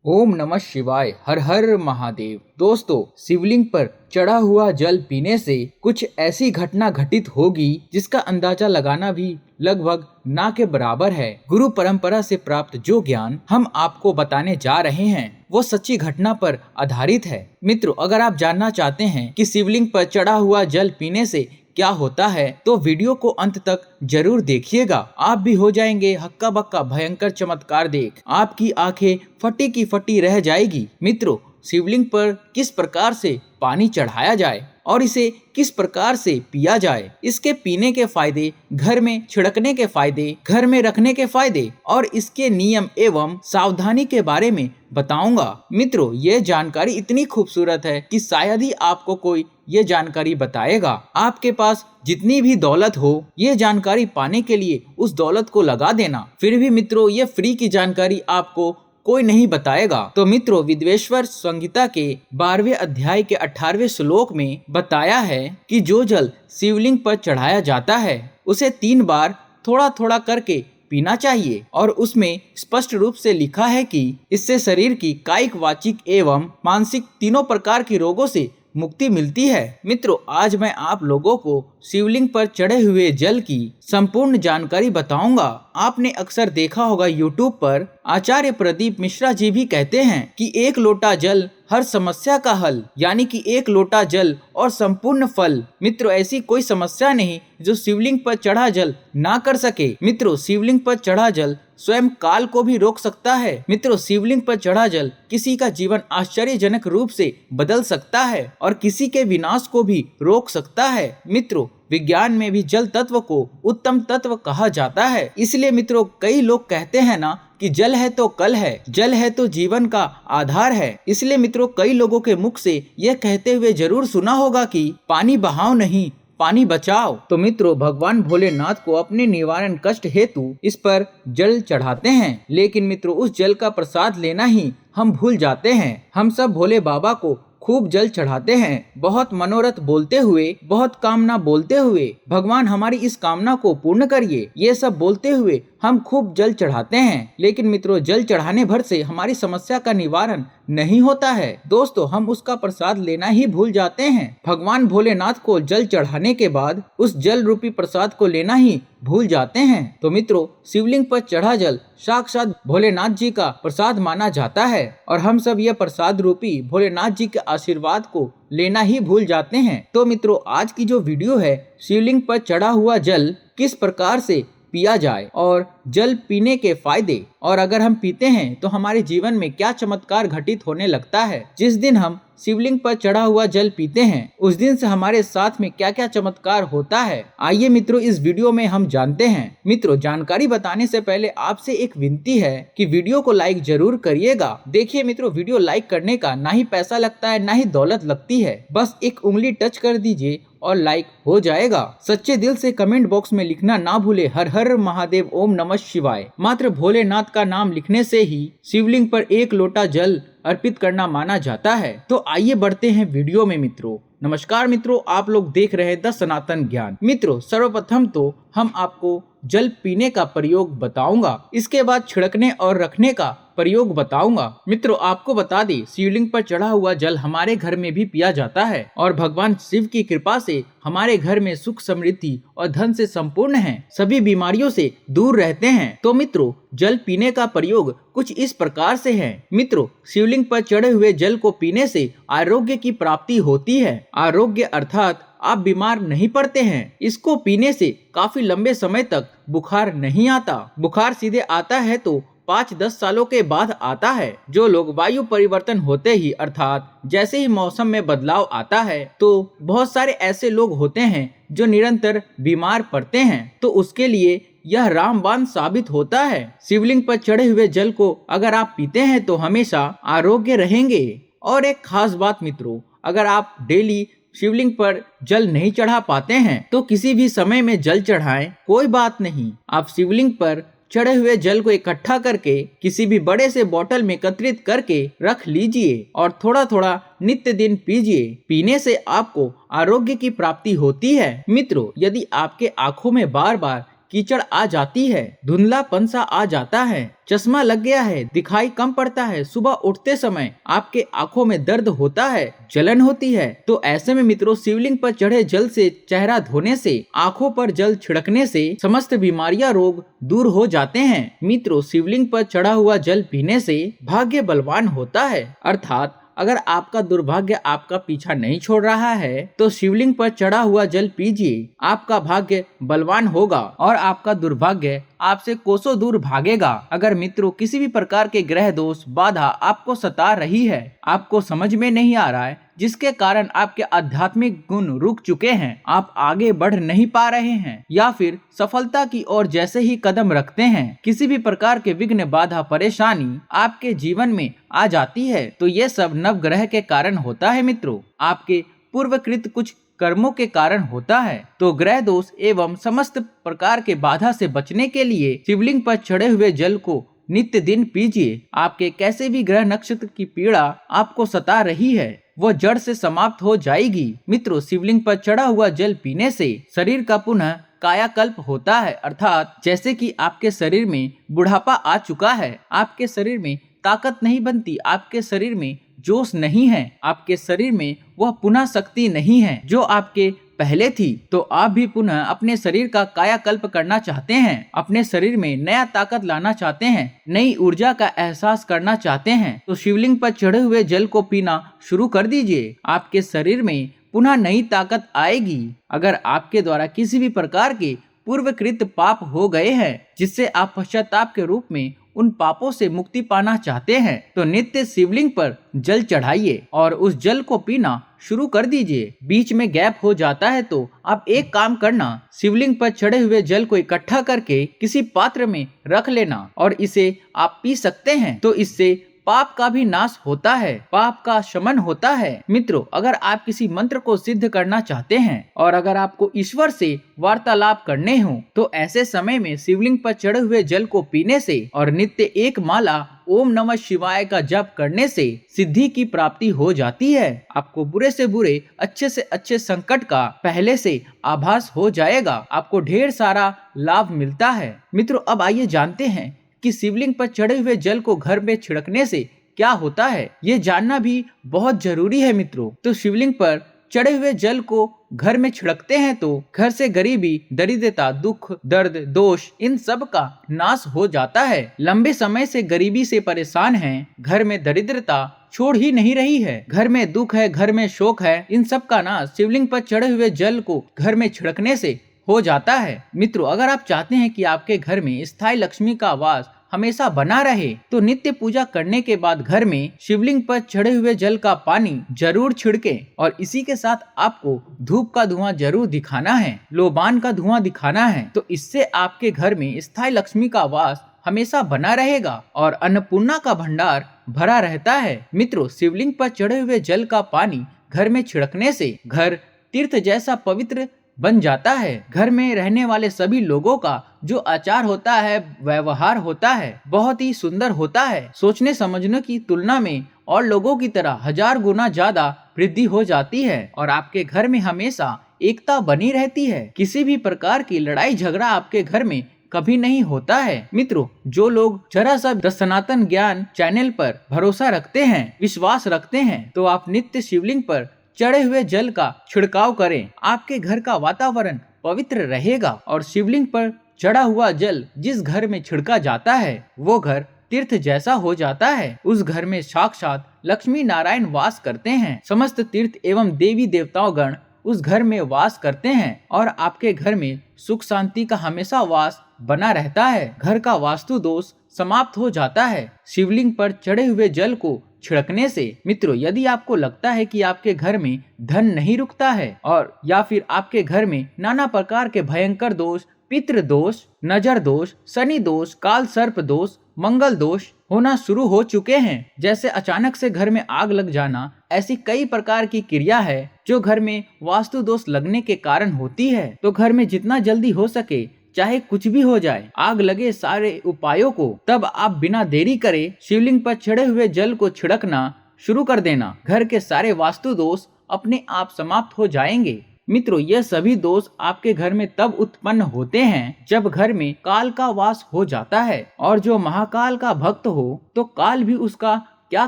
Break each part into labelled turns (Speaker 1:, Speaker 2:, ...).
Speaker 1: ओम नमः शिवाय। हर हर महादेव। दोस्तों, शिवलिंग पर चढ़ा हुआ जल पीने से कुछ ऐसी घटना घटित होगी जिसका अंदाजा लगाना भी लगभग ना के बराबर है। गुरु परंपरा से प्राप्त जो ज्ञान हम आपको बताने जा रहे हैं वो सच्ची घटना पर आधारित है। मित्रों, अगर आप जानना चाहते हैं कि शिवलिंग पर चढ़ा हुआ जल पीने से क्या होता है तो वीडियो को अंत तक जरूर देखिएगा। आप भी हो जाएंगे हक्का बक्का भयंकर चमत्कार देख। आपकी आंखें फटी की फटी रह जाएगी। मित्रों, शिवलिंग पर किस प्रकार से पानी चढ़ाया जाए और इसे किस प्रकार से पिया जाए, इसके पीने के फायदे, घर में छिड़कने के फायदे, घर में रखने के फायदे और इसके नियम एवं सावधानी के बारे में बताऊंगा। मित्रों, ये जानकारी इतनी खूबसूरत है कि शायद ही आपको कोई ये जानकारी बताएगा। आपके पास जितनी भी दौलत हो, ये जानकारी पाने के लिए उस दौलत को लगा देना। फिर भी मित्रों, ये फ्री की जानकारी आपको कोई नहीं बताएगा। तो मित्रों, विद्वेश्वर संहिता के 12वें अध्याय के 18वें श्लोक में बताया है कि जो जल शिवलिंग पर चढ़ाया जाता है उसे 3 बार थोड़ा थोड़ा करके पीना चाहिए और उसमें स्पष्ट रूप से लिखा है कि इससे शरीर की कायिक, वाचिक एवं मानसिक तीनों प्रकार के रोगों से मुक्ति मिलती है। मित्रों, आज मैं आप लोगों को शिवलिंग पर चढ़े हुए जल की संपूर्ण जानकारी बताऊंगा। आपने अक्सर देखा होगा यूट्यूब पर आचार्य प्रदीप मिश्रा जी भी कहते हैं कि 1 लोटा जल हर समस्या का हल, यानी कि 1 लोटा जल और संपूर्ण फल। मित्रों, ऐसी कोई समस्या नहीं जो शिवलिंग पर चढ़ा जल ना कर सके। मित्रों, शिवलिंग पर चढ़ा जल स्वयं काल को भी रोक सकता है। मित्रों, शिवलिंग पर चढ़ा जल किसी का जीवन आश्चर्यजनक रूप से बदल सकता है और किसी के विनाश को भी रोक सकता है। मित्रों, विज्ञान में भी जल तत्व को उत्तम तत्व कहा जाता है। इसलिए मित्रों, कई लोग कहते हैं ना कि जल है तो कल है, जल है तो जीवन का आधार है। इसलिए मित्रों, कई लोगों के मुख से यह कहते हुए जरूर सुना होगा कि पानी बहाओ नहीं, पानी बचाओ। तो मित्रों, भगवान भोलेनाथ को अपने निवारण कष्ट हेतु इस पर जल चढ़ाते हैं, लेकिन मित्रों, उस जल का प्रसाद लेना ही हम भूल जाते हैं। हम सब भोले बाबा को खूब जल चढ़ाते हैं, बहुत मनोरथ बोलते हुए, बहुत कामना बोलते हुए, भगवान हमारी इस कामना को पूर्ण करिए, ये सब बोलते हुए हम खूब जल चढ़ाते हैं। लेकिन मित्रों, जल चढ़ाने भर से हमारी समस्या का निवारण नहीं होता है। दोस्तों, हम उसका प्रसाद लेना ही भूल जाते हैं। भगवान भोलेनाथ को जल चढ़ाने के बाद उस जल रूपी प्रसाद को लेना ही भूल जाते हैं। तो मित्रों, शिवलिंग पर चढ़ा जल साक्षात भोलेनाथ जी का प्रसाद माना जाता है और हम सब यह प्रसाद रूपी भोलेनाथ जी के आशीर्वाद को लेना ही भूल जाते हैं। तो मित्रों, आज की जो वीडियो है, शिवलिंग पर चढ़ा हुआ जल किस प्रकार से पिया जाए और जल पीने के फायदे, और अगर हम पीते हैं तो हमारे जीवन में क्या चमत्कार घटित होने लगता है। जिस दिन हम शिवलिंग पर चढ़ा हुआ जल पीते हैं उस दिन से हमारे साथ में क्या क्या चमत्कार होता है, आइए मित्रों इस वीडियो में हम जानते हैं। मित्रों, जानकारी बताने से पहले आपसे एक विनती है कि वीडियो को लाइक जरूर करिएगा। देखिए मित्रों, वीडियो लाइक करने का ना ही पैसा लगता है ना ही दौलत लगती है, बस एक उंगली टच कर दीजिए और लाइक हो जाएगा। सच्चे दिल से कमेंट बॉक्स में लिखना ना भूले हर हर महादेव, ओम नमः शिवाय। मात्र भोलेनाथ का नाम लिखने से ही शिवलिंग पर 1 लोटा जल अर्पित करना माना जाता है। तो आइए बढ़ते हैं वीडियो में। मित्रों नमस्कार। मित्रों, आप लोग देख रहे हैं द सनातन ज्ञान। मित्रों, सर्वप्रथम तो हम आपको जल पीने का प्रयोग बताऊंगा, इसके बाद छिड़कने और रखने का प्रयोग बताऊंगा। मित्रों, आपको बता दें, शिवलिंग पर चढ़ा हुआ जल हमारे घर में भी पिया जाता है और भगवान शिव की कृपा से हमारे घर में सुख, समृद्धि और धन से संपूर्ण है, सभी बीमारियों से दूर रहते हैं। तो मित्रों, जल पीने का प्रयोग कुछ इस प्रकार से है। मित्रों, शिवलिंग पर चढ़े हुए जल को पीने से आरोग्य की प्राप्ति होती है। आरोग्य अर्थात आप बीमार नहीं पड़ते हैं। इसको पीने से काफी लंबे समय तक बुखार नहीं आता। बुखार सीधे आता है तो 5-10 सालों के बाद आता है। जो लोग वायु परिवर्तन होते ही अर्थात जैसे ही मौसम में बदलाव आता है तो बहुत सारे ऐसे लोग होते हैं जो निरंतर बीमार पड़ते हैं, तो उसके लिए यह रामबाण साबित होता है। शिवलिंग पर चढ़े हुए जल को अगर आप पीते हैं तो हमेशा आरोग्य रहेंगे। और एक खास बात मित्रों, अगर आप डेली शिवलिंग पर जल नहीं चढ़ा पाते हैं तो किसी भी समय में जल चढ़ाएं, कोई बात नहीं। आप शिवलिंग पर चढ़े हुए जल को इकट्ठा करके किसी भी बड़े से बोतल में एकत्रित करके रख लीजिए और थोड़ा थोड़ा नित्य दिन पीजिए। पीने से आपको आरोग्य की प्राप्ति होती है। मित्रों, यदि आपके आंखों में बार बार कीचड़ आ जाती है, धुंधलापन सा आ जाता है, चश्मा लग गया है, दिखाई कम पड़ता है, सुबह उठते समय आपके आंखों में दर्द होता है, जलन होती है। तो ऐसे में मित्रों, शिवलिंग पर चढ़े जल से चेहरा धोने से, आंखों पर जल छिड़कने से समस्त बीमारियां, रोग दूर हो जाते हैं। मित्रों, शिवलिंग पर चढ़ा हुआ जल पीने से भाग्य बलवान होता है। अर्थात अगर आपका दुर्भाग्य आपका पीछा नहीं छोड़ रहा है तो शिवलिंग पर चढ़ा हुआ जल पीजिए, आपका भाग्य बलवान होगा और आपका दुर्भाग्य आपसे कोसों दूर भागेगा। अगर मित्रों किसी भी प्रकार के ग्रह दोष, बाधा आपको सता रही है, आपको समझ में नहीं आ रहा है, जिसके कारण आपके आध्यात्मिक गुण रुक चुके हैं, आप आगे बढ़ नहीं पा रहे हैं, या फिर सफलता की ओर जैसे ही कदम रखते हैं किसी भी प्रकार के विघ्न, बाधा, परेशानी आपके जीवन में आ जाती है, तो ये सब नवग्रह के कारण होता है। मित्रों, आपके पूर्वकृत कुछ कर्मों के कारण होता है। तो ग्रह दोष एवं समस्त प्रकार के बाधा से बचने के लिए शिवलिंग पर चढ़े हुए जल को नित्य दिन पीजिए। आपके कैसे भी ग्रह नक्षत्र की पीड़ा आपको सता रही है, वो जड़ से समाप्त हो जाएगी। मित्रों, शिवलिंग पर चढ़ा हुआ जल पीने से शरीर का पुनः कायाकल्प होता है। अर्थात जैसे कि आपके शरीर में बुढ़ापा आ चुका है, आपके शरीर में ताकत नहीं बनती, आपके शरीर में जोश नहीं है, आपके शरीर में वह पुनः शक्ति नहीं है जो आपके पहले थी, तो आप भी पुनः अपने शरीर का कायाकल्प करना चाहते हैं, अपने शरीर में नया ताकत लाना चाहते हैं, नई ऊर्जा का एहसास करना चाहते हैं, तो शिवलिंग पर चढ़े हुए जल को पीना शुरू कर दीजिए। आपके शरीर में पुनः नई ताकत आएगी। अगर आपके द्वारा किसी भी प्रकार के पूर्वकृत पाप हो गए हैं जिससे आप पश्चाताप के रूप में उन पापों से मुक्ति पाना चाहते हैं, तो नित्य शिवलिंग पर जल चढ़ाइए और उस जल को पीना शुरू कर दीजिए। बीच में गैप हो जाता है तो आप एक काम करना, शिवलिंग पर चढ़े हुए जल को इकट्ठा करके किसी पात्र में रख लेना और इसे आप पी सकते हैं। तो इससे पाप का भी नाश होता है, पाप का शमन होता है। मित्रों, अगर आप किसी मंत्र को सिद्ध करना चाहते हैं और अगर आपको ईश्वर से वार्तालाप करने हो, तो ऐसे समय में शिवलिंग पर चढ़े हुए जल को पीने से और नित्य एक माला ओम नमः शिवाय का जप करने से सिद्धि की प्राप्ति हो जाती है। आपको बुरे से बुरे, अच्छे से अच्छे संकट का पहले से आभास हो जाएगा, आपको ढेर सारा लाभ मिलता है। मित्रों, अब आइए जानते हैं कि शिवलिंग पर चढ़े हुए जल को घर में छिड़कने से क्या होता है, ये जानना भी बहुत जरूरी है। मित्रों, तो शिवलिंग पर चढ़े हुए जल को घर में छिड़कते हैं तो घर से गरीबी, दरिद्रता, दुख, दर्द, दोष, इन सब का नाश हो जाता है। लंबे समय से गरीबी से परेशान हैं, घर में दरिद्रता छोड़ ही नहीं रही है, घर में दुख है, घर में शोक है, इन सब का नाश शिवलिंग पर चढ़े हुए जल को घर में छिड़कने से हो जाता है। मित्रों, अगर आप चाहते हैं कि आपके घर में स्थायी लक्ष्मी का वास हमेशा बना रहे, तो नित्य पूजा करने के बाद घर में शिवलिंग पर चढ़े हुए जल का पानी जरूर छिड़के और इसी के साथ आपको धूप का धुआं जरूर दिखाना है, लोबान का धुआं दिखाना है। तो इससे आपके घर में स्थायी लक्ष्मी का वास हमेशा बना रहेगा और अन्नपूर्णा का भंडार भरा रहता है। मित्रों, शिवलिंग पर चढ़े हुए जल का पानी घर में छिड़कने से घर तीर्थ जैसा पवित्र बन जाता है। घर में रहने वाले सभी लोगों का जो आचार होता है, व्यवहार होता है, बहुत ही सुंदर होता है। सोचने समझने की तुलना में और लोगों की तरह 1000 गुना ज्यादा वृद्धि हो जाती है और आपके घर में हमेशा एकता बनी रहती है। किसी भी प्रकार की लड़ाई झगड़ा आपके घर में कभी नहीं होता है। मित्रों, जो लोग जरा सा द सनातन ज्ञान चैनल पर भरोसा रखते हैं, विश्वास रखते हैं, तो आप नित्य शिवलिंग पर चढ़े हुए जल का छिड़काव करें, आपके घर का वातावरण पवित्र रहेगा और शिवलिंग पर चढ़ा हुआ जल जिस घर में छिड़का जाता है वो घर तीर्थ जैसा हो जाता है। उस घर में साक्षात लक्ष्मी नारायण वास करते हैं। समस्त तीर्थ एवं देवी देवताओं गण उस घर में वास करते हैं और आपके घर में सुख शांति का हमेशा वास बना रहता है। घर का वास्तु दोष समाप्त हो जाता है शिवलिंग पर चढ़े हुए जल को छिड़कने से। मित्रों, यदि आपको लगता है कि आपके घर में धन नहीं रुकता है और या फिर आपके घर में नाना प्रकार के भयंकर दोष, पितृ दोष, नजर दोष, शनि दोष, काल सर्प दोष, मंगल दोष होना शुरू हो चुके हैं, जैसे अचानक से घर में आग लग जाना, ऐसी कई प्रकार की क्रिया है जो घर में वास्तु दोष लगने के कारण होती है। तो घर में जितना जल्दी हो सके, चाहे कुछ भी हो जाए, आग लगे सारे उपायों को, तब आप बिना देरी करे शिवलिंग पर चढ़े हुए जल को छिड़कना शुरू कर देना। घर के सारे वास्तु दोष अपने आप समाप्त हो जाएंगे। मित्रों, यह सभी दोष आपके घर में तब उत्पन्न होते हैं जब घर में काल का वास हो जाता है, और जो महाकाल का भक्त हो तो काल भी उसका क्या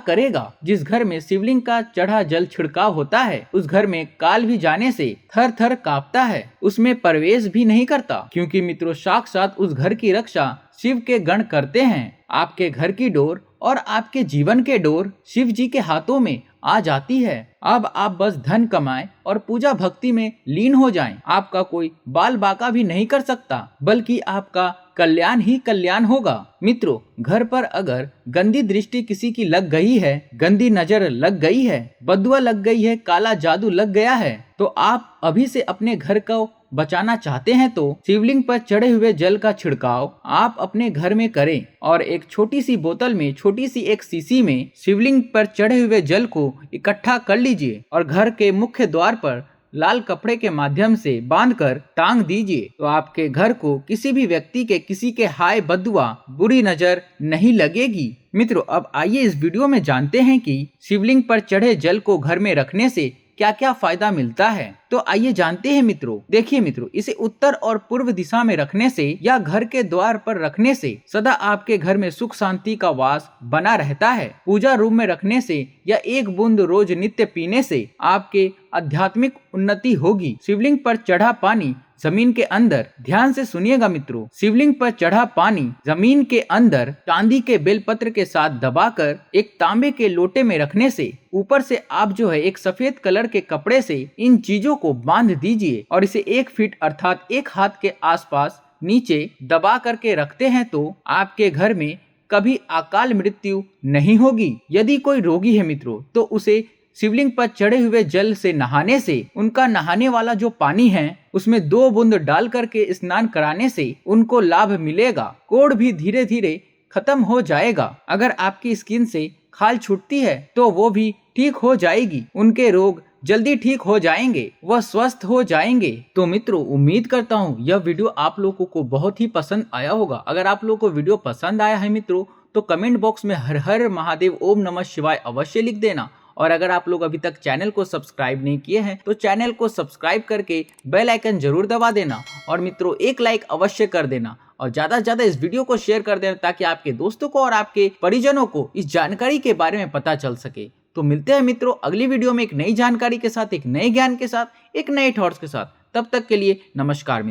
Speaker 1: करेगा। जिस घर में शिवलिंग का चढ़ा जल छिड़काव होता है उस घर में काल भी जाने से थर थर कांपता है, उसमें प्रवेश भी नहीं करता, क्योंकि मित्रों साक्षात उस घर की रक्षा शिव के गण करते हैं। आपके घर की डोर और आपके जीवन के डोर शिव जी के हाथों में आ जाती है। अब आप बस धन कमाएं और पूजा भक्ति में लीन हो जाएं। आपका कोई बाल बाका भी नहीं कर सकता, बल्कि आपका कल्याण ही कल्याण होगा। मित्रों, घर पर अगर गंदी दृष्टि किसी की लग गई है, गंदी नजर लग गई है, बदुआ लग गई है, काला जादू लग गया है, तो आप अभी से अपने घर को बचाना चाहते हैं तो शिवलिंग पर चढ़े हुए जल का छिड़काव आप अपने घर में करें और एक छोटी सी बोतल में, छोटी सी एक शीशी में शिवलिंग पर चढ़े हुए जल को इकट्ठा कर लीजिए और घर के मुख्य द्वार पर लाल कपड़े के माध्यम से बांधकर टांग दीजिए। तो आपके घर को किसी भी व्यक्ति के, किसी के हाय बदुआ, बुरी नजर नहीं लगेगी। मित्रों, अब आइए इस वीडियो में जानते हैं कि शिवलिंग पर चढ़े जल को घर में रखने से क्या क्या फायदा मिलता है। तो आइए जानते हैं मित्रों। देखिए मित्रों, इसे उत्तर और पूर्व दिशा में रखने से या घर के द्वार पर रखने से सदा आपके घर में सुख शांति का वास बना रहता है। पूजा रूम में रखने से या एक बूंद रोज नित्य पीने से आपके आध्यात्मिक उन्नति होगी। शिवलिंग पर चढ़ा पानी जमीन के अंदर, ध्यान से सुनिएगा मित्रों, शिवलिंग पर चढ़ा पानी जमीन के अंदर चांदी के बेलपत्र के साथ दबाकर एक तांबे के लोटे में रखने से ऊपर से आप जो है एक सफेद कलर के कपड़े से इन चीजों को बांध दीजिए और इसे 1 फीट अर्थात 1 हाथ के आसपास नीचे दबा करके रखते हैं तो आपके घर में कभी अकाल मृत्यु नहीं होगी। यदि कोई रोगी है मित्रों तो उसे शिवलिंग पर चढ़े हुए जल से नहाने से, उनका नहाने वाला जो पानी है उसमें 2 बूंद डाल करके स्नान कराने से उनको लाभ मिलेगा। कोढ़ भी धीरे धीरे खत्म हो जाएगा। अगर आपकी स्किन से खाल छूटती है तो वो भी ठीक हो जाएगी। उनके रोग जल्दी ठीक हो जाएंगे, वह स्वस्थ हो जाएंगे। तो मित्रों, उम्मीद करता हूँ यह वीडियो आप लोगों को बहुत ही पसंद आया होगा। अगर आप लोगों को वीडियो पसंद आया है मित्रों तो कमेंट बॉक्स में हर हर महादेव ओम नमः शिवाय अवश्य लिख देना। और अगर आप लोग अभी तक चैनल को सब्सक्राइब नहीं किए हैं तो चैनल को सब्सक्राइब करके बेल आइकन जरूर दबा देना। और मित्रों, एक लाइक अवश्य कर देना और ज्यादा से ज्यादा इस वीडियो को शेयर कर देना ताकि आपके दोस्तों को और आपके परिजनों को इस जानकारी के बारे में पता चल सके। तो मिलते हैं मित्रों अगली वीडियो में एक नई जानकारी के साथ, एक नए ज्ञान के साथ, एक नए थॉट्स के साथ। तब तक के लिए नमस्कार मित्रों।